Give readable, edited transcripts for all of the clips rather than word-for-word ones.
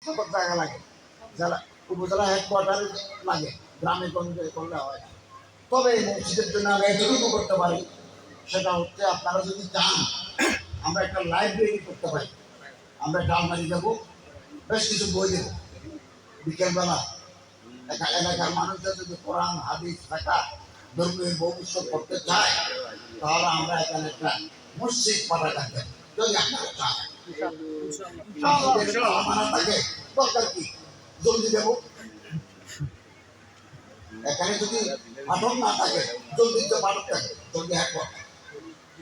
সকল জায়গা লাগে, জেলা উপজেলা হেডকোয়ার্টারে লাগে, গ্রামে গঞ্জে করলে হয় না। তবে এই মসজিদের জন্য আমরা এতটুকু করতে পারি, সেটা হচ্ছে আপনারা যদি চান আমরা একটা লাইব্রেরি করতে পারি। আমরা ডালমারি দেবো, বেশ কিছু বই দেবো, বিকেলবেলা এলাকার মানুষদের যদি কোরআন হাদিস থাকা ধর্মীয় ভবিষ্যৎ করতে চায়, তাহলে আমরা এখানে একটা মসজিদ পাঠা থাকবে। যদি আপনারা চান থাকে দরকার কি, জলদি দেবো। এখানে যদি পাঠক না থাকে, জলদি তো পাঠক থাকে, জলদি একবার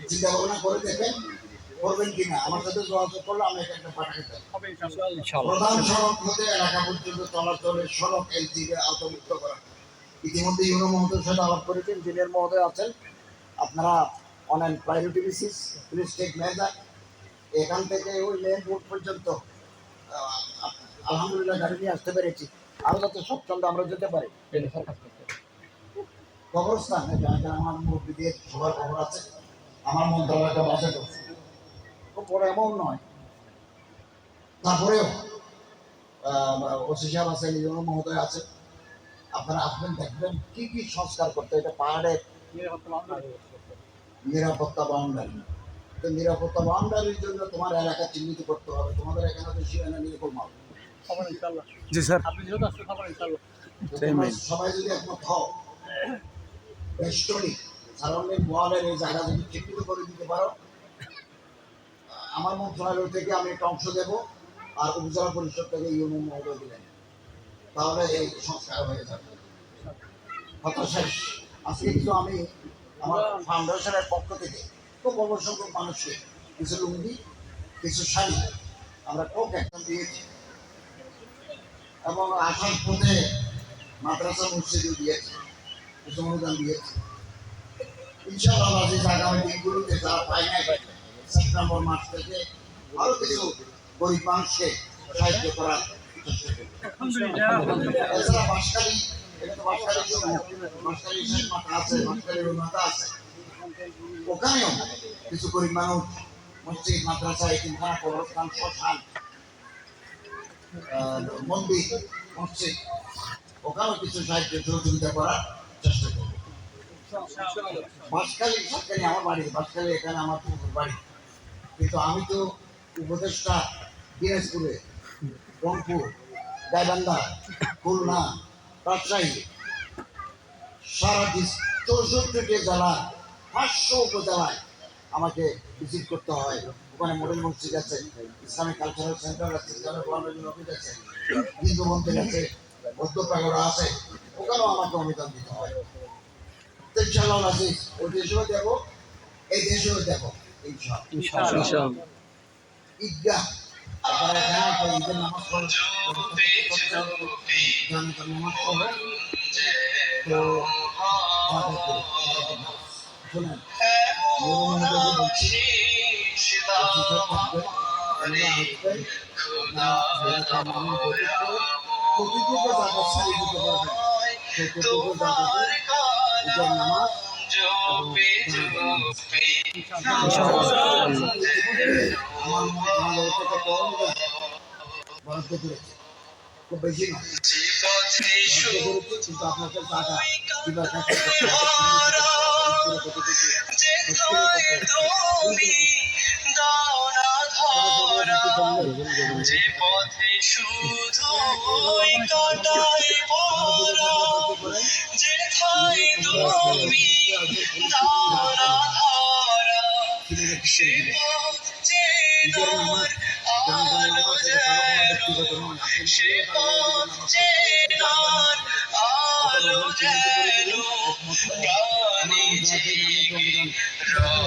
চিন্তা ভাবনা করে দেখেন করবেন কিনা। আমার সাথে যোগাযোগ করলে আমি একটা পাঠাতে চাই। প্রধান সড়ক হতে এলাকা পর্যন্ত চলাচলের সড়ক এলজিকে আওতামুক্ত করা। ইতিমধ্যে ইউনো মহোদয়ের সাথে আলাপ করেছেন, ইঞ্জিনিয়ার মহোদয় আছেন। আপনারা on an priority basis please take measure. এখান থেকে ওই লেন রোড পর্যন্ত আলহামদুলিল্লাহ গাড়ি নিয়ে আসতে পেরেছি। আরও যাতে সচ্ছন্দ আমরা যেতে পারি। কবরস্থান এখানে আমার মুরব্বীদের সবার খবর আছে, আমার মন্ত্রণালয়টা বাসা করছে, খুব বড় অ্যামাউন্ট নয়। তারপরেও ওসি সাহেব আছেন, ইউনো মহোদয় আছে, আপনারা আসবেন, দেখবেন কি কি সংস্কার করতে। এটা পাহাড়ের নিরাপত্তা বাউন্ডারি। তো নিরাপত্তা বাউন্ডারির জন্য তোমার এলাকা চিহ্নিত করতে হবে। তোমাদের এখানে তো শিয়ানা নিরাপদ মাল। জি স্যার, সবাই যদি একমত হও, বেষ্টনী সারাউন্ডিং ওয়ালের এই জায়গা যদি চিহ্নিত করে দিতে পারো, আমার মন্ত্রণালয় থেকে আমি একটা অংশ দেবো, আর উপজেলা পরিষদ থেকে ইউনিয়ন মহোদয় দিলেন, তাহলে এই সংস্কার হয়ে যাবে। কথা শেষ। আজকে কিন্তু আমি আমার ফাউন্ডেশনের পক্ষ থেকে খুব অল্প সংখ্যক মানুষকে কিছু লুঙ্গি, কিছু শাড়ি আমরা কোক একটা দিয়েছি, এবং আসার পথে মাদ্রাসা মসজিদও দিয়েছি, কিছু অনুদান দিয়েছি। ইনশাআল্লাহ আগামী দিনগুলোতে যারা পায় নাই, সেপ্টেম্বর মাস থেকে আরো কিছু গরিব মানুষকে সাহায্য করার চেষ্টা করব। এছাড়া বাঁশখালী, এখানে বাঁশখালী শেষ মাথা আছে, বাঁশখালীর মাথা আছে, ওখানেও কিছু গরিব মানুষ মসজিদ, মাদ্রাসা, এতিমখানা, কবরস্থান, শ্মশান, মন্দির, মসজিদ, ওখানেও কিছু সাহায্য সহযোগিতা করার চেষ্টা করব। বাঁশখালী আমার বাড়ি, বাঁশখালী এখানে আমার বাড়ি, কিন্তু আমি তো উপদেষ্টা দিনাজপুরে, রংপুর, গাইবান্ধা, খুলনা, রাজশাহী, সারা 64টি জেলার 500 উপজেলায় আমাকে ভিজিট করতে হয়। ওখানে মডেল মসজিদ আছে, ইসলামিক কালচারাল সেন্টার আছে, আছে, হিন্দু মন্দির আছে, বৌদ্ধ পাগোড়া আছে, ওখানেও আমাকে অনুদান দিতে হয়। ইনশাআল্লাহ আজিজ, ওই দেশেও দেবো, এই দেশেও দেবো ইনশাআল্লাহ। ঈদগাহ আপনারা এখানে ঈদের নামাজ পড়ো, শুনেন নামাজ খুব বেশি নয়, কিন্তু আপনাকে টাকা যে পথে শুধু কাটাই পরা, যেথায় তুমি দাও না ধরা, সে পথ চেনার আলো যেন, সে পথ চেনার আলো যেন প্রাণে জেগে রয়,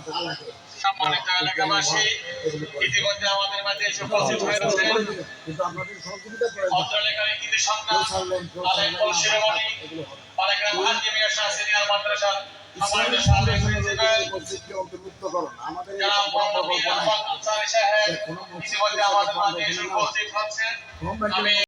তোমার সম্মানিত এলাকাবাসী, ইতিমধ্যে আমাদের মাঝে এসে উপস্থিত হয়েছে অত্রলেখার ইংরেজি সন্তান আলেমপুর শিরোমণি পালেগ্রাম হাকিমিয়া শাহ সিনিয়র মাদ্রাসা সম্মানিত সাবেক প্রিন্সিপাল জনাব মোহাম্মদ মিয়া আহমদ আনসারী সাহেব ইতিমধ্যে আমাদের মাঝে এসে উপস্থিত হচ্ছেন। আমি